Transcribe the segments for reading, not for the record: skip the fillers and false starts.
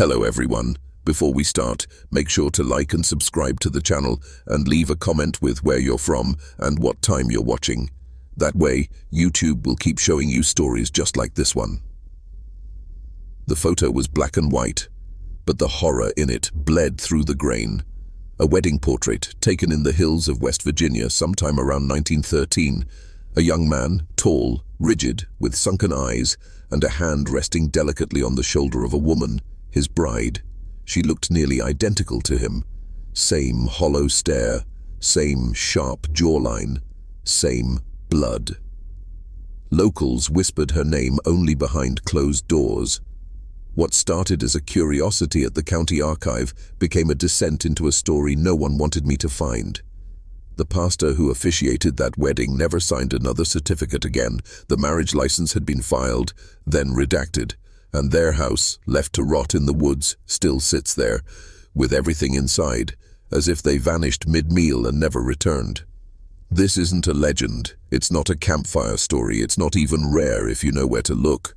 Hello everyone. Before we start, make sure to like and subscribe to the channel and leave a comment with where you're from and what time you're watching. That way, YouTube will keep showing you stories just like this one. The photo was black and white, but the horror in it bled through the grain. A wedding portrait taken in the hills of West Virginia sometime around 1913. A young man, tall, rigid, with sunken eyes, and a hand resting delicately on the shoulder of a woman, his bride. She looked nearly identical to him. Same hollow stare, same sharp jawline, same blood. Locals whispered her name only behind closed doors. What started as a curiosity at the county archive became a descent into a story no one wanted me to find. The pastor who officiated that wedding never signed another certificate again. The marriage license had been filed, then redacted, and their house, left to rot in the woods, still sits there, with everything inside, as if they vanished mid-meal and never returned. This isn't a legend, it's not a campfire story, it's not even rare if you know where to look.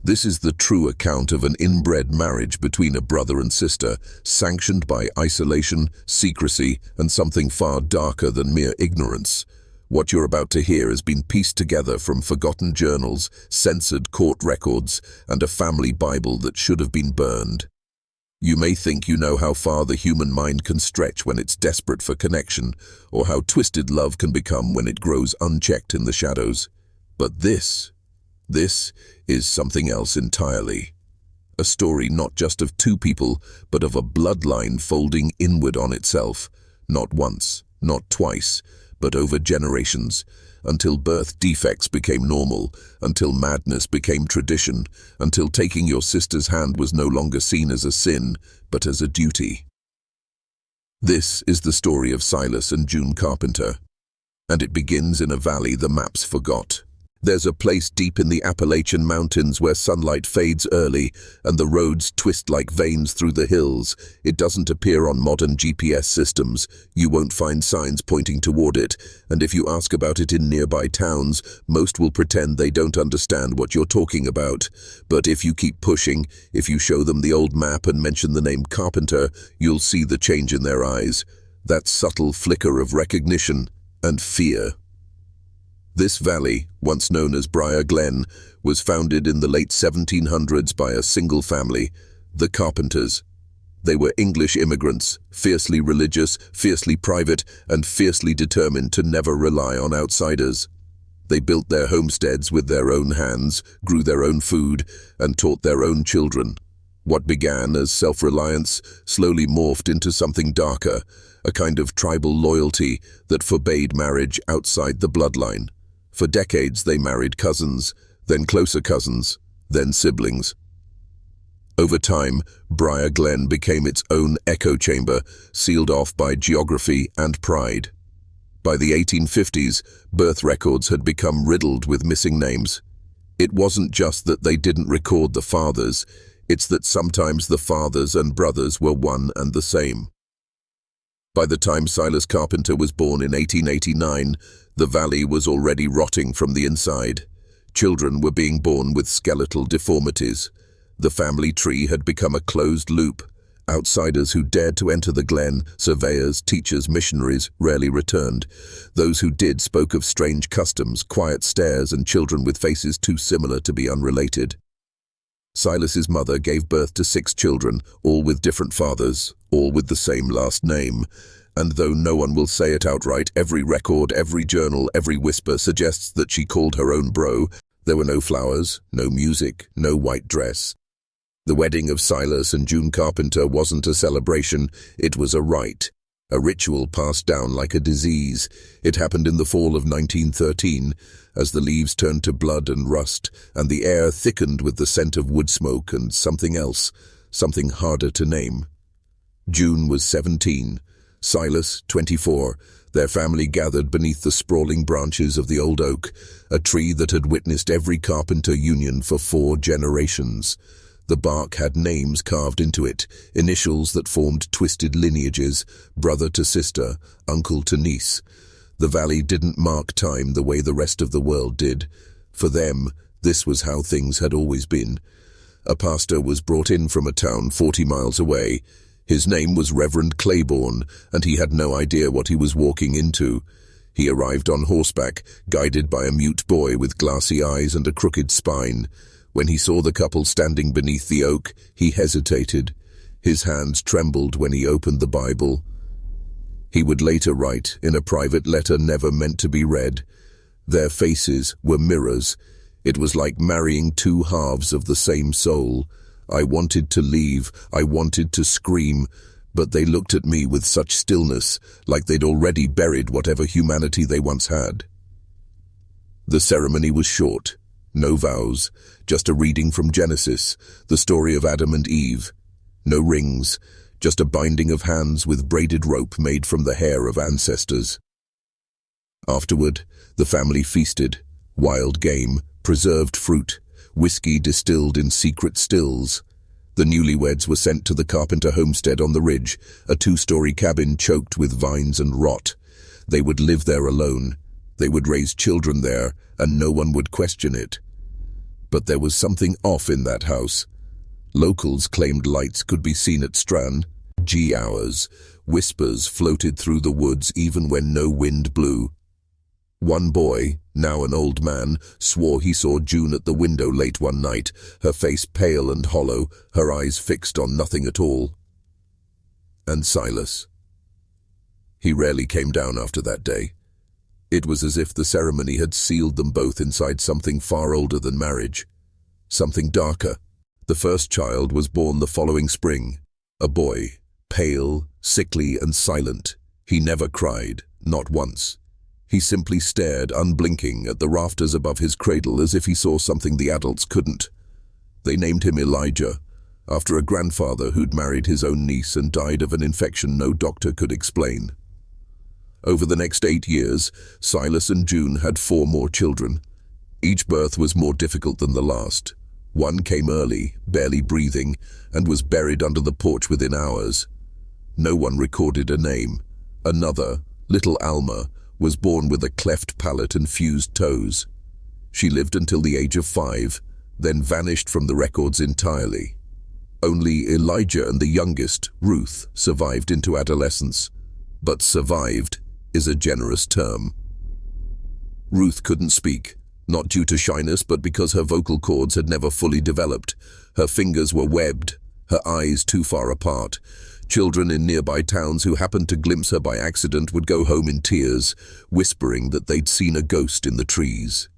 This is the true account of an inbred marriage between a brother and sister, sanctioned by isolation, secrecy, and something far darker than mere ignorance. What you're about to hear has been pieced together from forgotten journals, censored court records, and a family Bible that should have been burned. You may think you know how far the human mind can stretch when it's desperate for connection, or how twisted love can become when it grows unchecked in the shadows. But this is something else entirely. A story not just of two people, but of a bloodline folding inward on itself, not once, not twice, but over generations, until birth defects became normal, until madness became tradition, until taking your sister's hand was no longer seen as a sin, but as a duty. This is the story of Silas and June Carpenter, and it begins in a valley the maps forgot. There's a place deep in the Appalachian mountains where sunlight fades early and the roads twist like veins through the hills. It doesn't appear on modern GPS systems. You won't find signs pointing toward it, and if you ask about it in nearby towns, most will pretend they don't understand what you're talking about. But if you keep pushing, if you show them the old map and mention the name Carpenter, you'll see the change in their eyes. That subtle flicker of recognition and fear. This valley, once known as Briar Glen, was founded in the late 1700s by a single family, the Carpenters. They were English immigrants, fiercely religious, fiercely private, and fiercely determined to never rely on outsiders. They built their homesteads with their own hands, grew their own food, and taught their own children. What began as self-reliance slowly morphed into something darker, a kind of tribal loyalty that forbade marriage outside the bloodline. For decades they married cousins, then closer cousins, then siblings. Over time, Briar Glen became its own echo chamber, sealed off by geography and pride. By the 1850s, birth records had become riddled with missing names. It wasn't just that they didn't record the fathers, it's that sometimes the fathers and brothers were one and the same. By the time Silas Carpenter was born in 1889, the valley was already rotting from the inside. Children were being born with skeletal deformities. The family tree had become a closed loop. Outsiders who dared to enter the glen, surveyors, teachers, missionaries, rarely returned. Those who did spoke of strange customs, quiet stares, and children with faces too similar to be unrelated. Silas's mother gave birth to 6 children, all with different fathers, all with the same last name. And though no one will say it outright, every record, every journal, every whisper suggests that she called her own bro. There were no flowers, no music, no white dress. The wedding of Silas and June Carpenter wasn't a celebration, it was a rite, a ritual passed down like a disease. It happened in the fall of 1913, as the leaves turned to blood and rust, and the air thickened with the scent of wood smoke and something else, something harder to name. June was 17. Silas, 24, their family gathered beneath the sprawling branches of the old oak, a tree that had witnessed every carpenter union for 4 generations. The bark had names carved into it, initials that formed twisted lineages, brother to sister, uncle to niece. The valley didn't mark time the way the rest of the world did. For them, this was how things had always been. A pastor was brought in from a town 40 miles away. His name was Reverend Claiborne, and he had no idea what he was walking into. He arrived on horseback, guided by a mute boy with glassy eyes and a crooked spine. When he saw the couple standing beneath the oak, he hesitated. His hands trembled when he opened the Bible. He would later write, in a private letter never meant to be read, "Their faces were mirrors. It was like marrying two halves of the same soul. I wanted to leave, I wanted to scream, but they looked at me with such stillness, like they'd already buried whatever humanity they once had." The ceremony was short. No vows, just a reading from Genesis, the story of Adam and Eve. No rings, just a binding of hands with braided rope made from the hair of ancestors. Afterward, the family feasted. Wild game, preserved fruit, whiskey distilled in secret stills. The newlyweds were sent to the Carpenter homestead on the ridge, a 2-story cabin choked with vines and rot. They would live there alone. They would raise children there, and no one would question it. But there was something off in that house. Locals claimed lights could be seen at Strand, G hours. Whispers floated through the woods even when no wind blew. One boy, now an old man, swore he saw June at the window late one night, her face pale and hollow, her eyes fixed on nothing at all. And Silas. He rarely came down after that day. It was as if the ceremony had sealed them both inside something far older than marriage. Something darker. The first child was born the following spring. A boy, pale, sickly and silent. He never cried, not once. He simply stared, unblinking, at the rafters above his cradle as if he saw something the adults couldn't. They named him Elijah, after a grandfather who'd married his own niece and died of an infection no doctor could explain. Over the next 8 years, Silas and June had 4 more children. Each birth was more difficult than the last. One came early, barely breathing, and was buried under the porch within hours. No one recorded a name. Another, little Alma, was born with a cleft palate and fused toes. She lived until the age of 5, then vanished from the records entirely. Only Elijah and the youngest, Ruth, survived into adolescence. But survived is a generous term. Ruth couldn't speak, not due to shyness but because her vocal cords had never fully developed. Her fingers were webbed, her eyes too far apart. Children in nearby towns who happened to glimpse her by accident would go home in tears, whispering that they'd seen a ghost in the trees.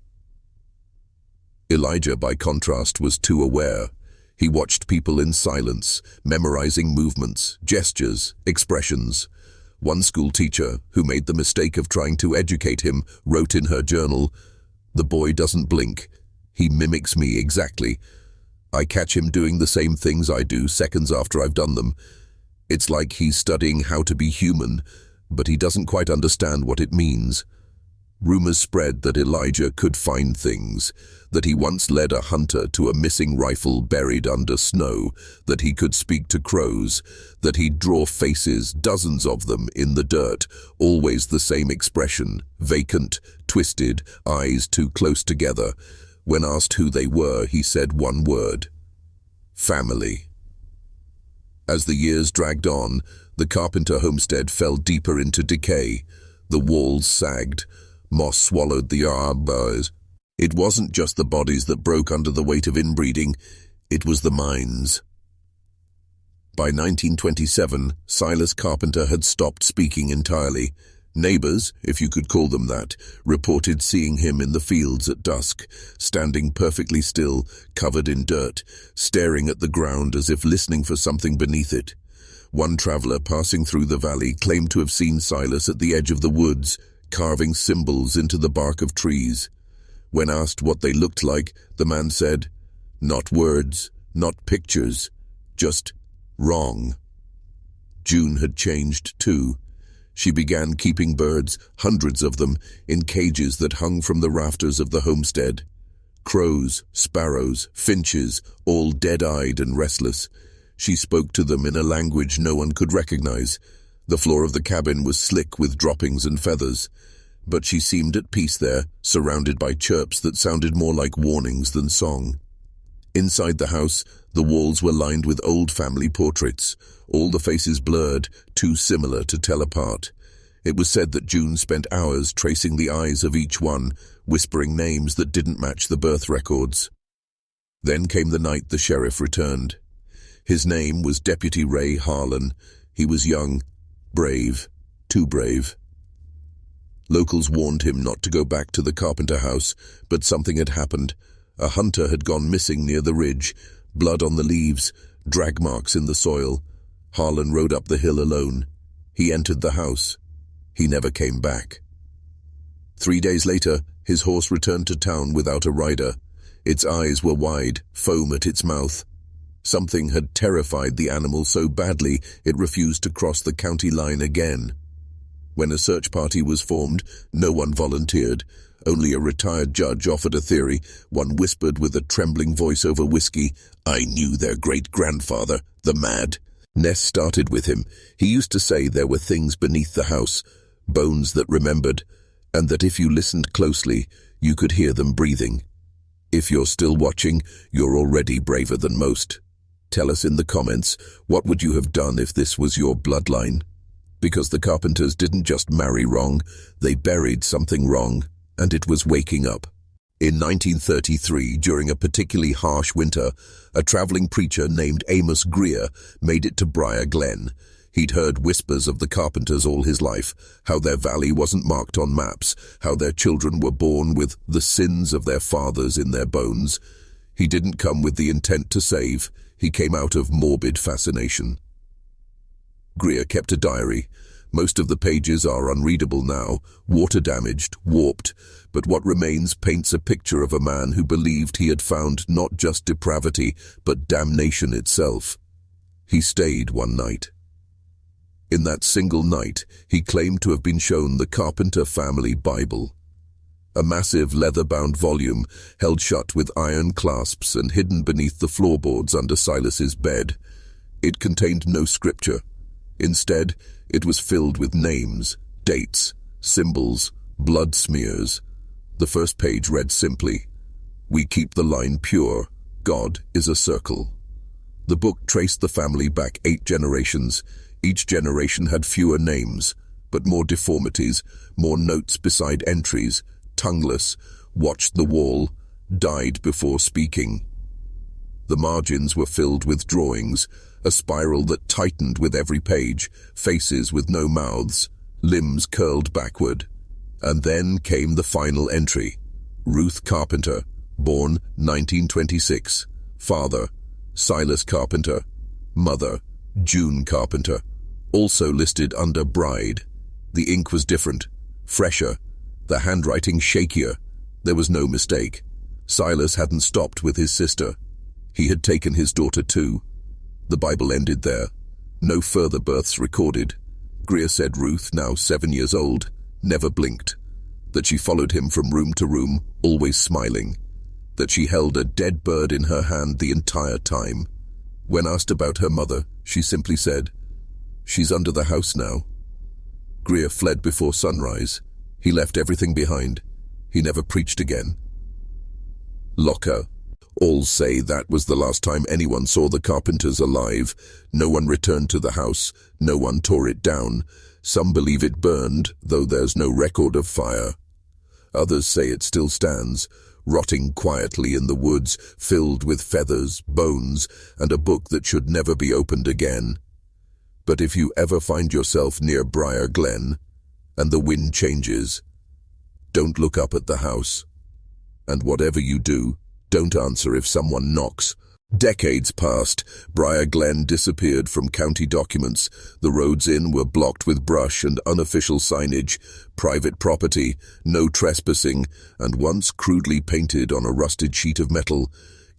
Elijah, by contrast, was too aware. He watched people in silence, memorizing movements, gestures, expressions. One school teacher, who made the mistake of trying to educate him, wrote in her journal, "The boy doesn't blink. He mimics me exactly. I catch him doing the same things I do seconds after I've done them. It's like he's studying how to be human, but he doesn't quite understand what it means." Rumors spread that Elijah could find things, that he once led a hunter to a missing rifle buried under snow, that he could speak to crows, that he'd draw faces, dozens of them, in the dirt, always the same expression, vacant, twisted, eyes too close together. When asked who they were, he said one word: family. As the years dragged on, the Carpenter homestead fell deeper into decay. The walls sagged. Moss swallowed the arbors. It wasn't just the bodies that broke under the weight of inbreeding, it was the minds. By 1927, Silas Carpenter had stopped speaking entirely. Neighbors, if you could call them that, reported seeing him in the fields at dusk, standing perfectly still, covered in dirt, staring at the ground as if listening for something beneath it. One traveler passing through the valley claimed to have seen Silas at the edge of the woods, carving symbols into the bark of trees. When asked what they looked like, the man said, "Not words, not pictures, just wrong." June had changed too. She began keeping birds, hundreds of them, in cages that hung from the rafters of the homestead. Crows, sparrows, finches, all dead-eyed and restless. She spoke to them in a language no one could recognize. The floor of the cabin was slick with droppings and feathers, but she seemed at peace there, surrounded by chirps that sounded more like warnings than song. Inside the house, the walls were lined with old family portraits, all the faces blurred, too similar to tell apart. It was said that June spent hours tracing the eyes of each one, whispering names that didn't match the birth records. Then came the night the sheriff returned. His name was Deputy Ray Harlan. He was young, brave, too brave. Locals warned him not to go back to the Carpenter house, but something had happened. A hunter had gone missing near the ridge, blood on the leaves, drag marks in the soil. Harlan rode up the hill alone. He entered the house. He never came back. 3 days later, his horse returned to town without a rider. Its eyes were wide, foam at its mouth. Something had terrified the animal so badly it refused to cross the county line again. When a search party was formed, no one volunteered. Only a retired judge offered a theory. One whispered with a trembling voice over whiskey, "I knew their great-grandfather, the Mad." Ness started with him. He used to say there were things beneath the house, bones that remembered, and that if you listened closely, you could hear them breathing. If you're still watching, you're already braver than most. Tell us in the comments, what would you have done if this was your bloodline? Because the Carpenters didn't just marry wrong, they buried something wrong, and it was waking up. In 1933, during a particularly harsh winter, a traveling preacher named Amos Greer made it to Briar Glen. He'd heard whispers of the Carpenters all his life, how their valley wasn't marked on maps, how their children were born with the sins of their fathers in their bones. He didn't come with the intent to save, he came out of morbid fascination. Greer kept a diary. Most of the pages are unreadable now, water-damaged, warped, but what remains paints a picture of a man who believed he had found not just depravity, but damnation itself. He stayed one night. In that single night, he claimed to have been shown the Carpenter family Bible. A massive leather-bound volume, held shut with iron clasps and hidden beneath the floorboards under Silas's bed. It contained no scripture. Instead, it was filled with names, dates, symbols, blood smears. The first page read simply, "We keep the line pure. God is a circle." The book traced the family back 8 generations. Each generation had fewer names, but more deformities, more notes beside entries, tongueless, watched the wall, died before speaking. The margins were filled with drawings, a spiral that tightened with every page, faces with no mouths, limbs curled backward. And then came the final entry. Ruth Carpenter, born 1926. Father, Silas Carpenter. Mother, June Carpenter. Also listed under bride. The ink was different, fresher, the handwriting shakier. There was no mistake. Silas hadn't stopped with his sister. He had taken his daughter too. The Bible ended there. No further births recorded. Greer said Ruth, now 7 years old, never blinked. That she followed him from room to room, always smiling. That she held a dead bird in her hand the entire time. When asked about her mother, she simply said, "She's under the house now." Greer fled before sunrise. He left everything behind. He never preached again. Locker. All say that was the last time anyone saw the Carpenters alive. No one returned to the house. No one tore it down. Some believe it burned, though there's no record of fire. Others say it still stands, rotting quietly in the woods, filled with feathers, bones, and a book that should never be opened again. But if you ever find yourself near Briar Glen, and the wind changes, don't look up at the house. And whatever you do, don't answer if someone knocks. Decades passed. Briar Glen disappeared from county documents. The roads in were blocked with brush and unofficial signage. Private property, no trespassing, and once crudely painted on a rusted sheet of metal,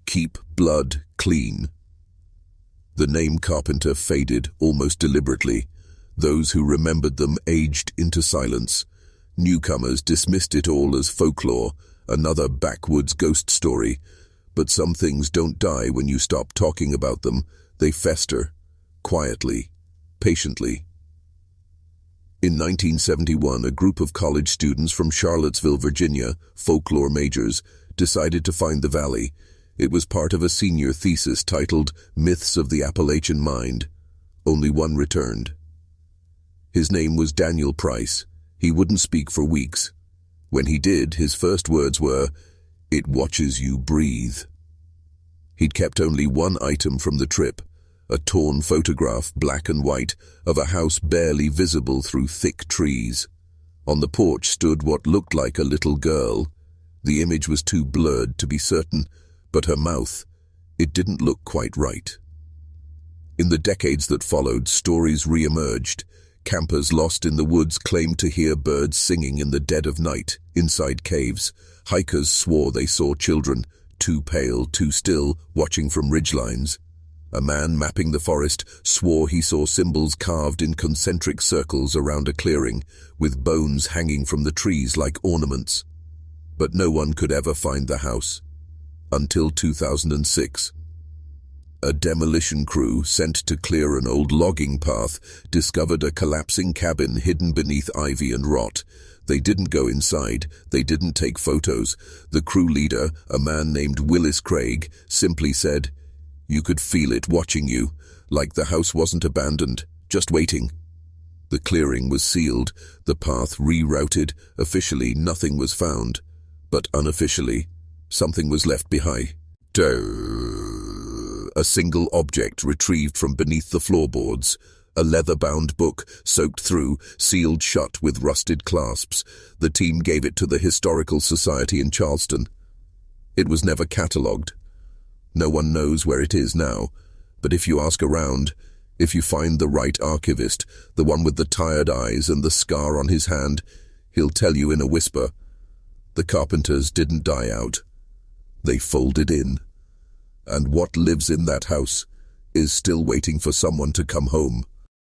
"Keep blood clean." The name Carpenter faded almost deliberately. Those who remembered them aged into silence. Newcomers dismissed it all as folklore, another backwoods ghost story. But some things don't die when you stop talking about them. They fester, quietly, patiently. In 1971, a group of college students from Charlottesville, Virginia, folklore majors, decided to find the valley. It was part of a senior thesis titled Myths of the Appalachian Mind. Only one returned. His name was Daniel Price. He wouldn't speak for weeks. When he did, his first words were, "It watches you breathe." He'd kept only one item from the trip, a torn photograph, black and white, of a house barely visible through thick trees. On the porch stood what looked like a little girl. The image was too blurred to be certain, but her mouth, it didn't look quite right. In the decades that followed, stories re-emerged. Campers lost in the woods claimed to hear birds singing in the dead of night, inside caves. Hikers swore they saw children, too pale, too still, watching from ridgelines. A man mapping the forest swore he saw symbols carved in concentric circles around a clearing, with bones hanging from the trees like ornaments. But no one could ever find the house. Until 2006. A demolition crew sent to clear an old logging path discovered a collapsing cabin hidden beneath ivy and rot. They didn't go inside. They didn't take photos. The crew leader, a man named Willis Craig, simply said, "You could feel it watching you, like the house wasn't abandoned, just waiting." The clearing was sealed, the path rerouted. Officially, nothing was found. But unofficially, something was left behind. A single object retrieved from beneath the floorboards. A leather-bound book, soaked through, sealed shut with rusted clasps. The team gave it to the Historical Society in Charleston. It was never catalogued. No one knows where it is now, but if you ask around, if you find the right archivist, the one with the tired eyes and the scar on his hand, he'll tell you in a whisper, the Carpenters didn't die out. They folded in. And what lives in that house is still waiting for someone to come home.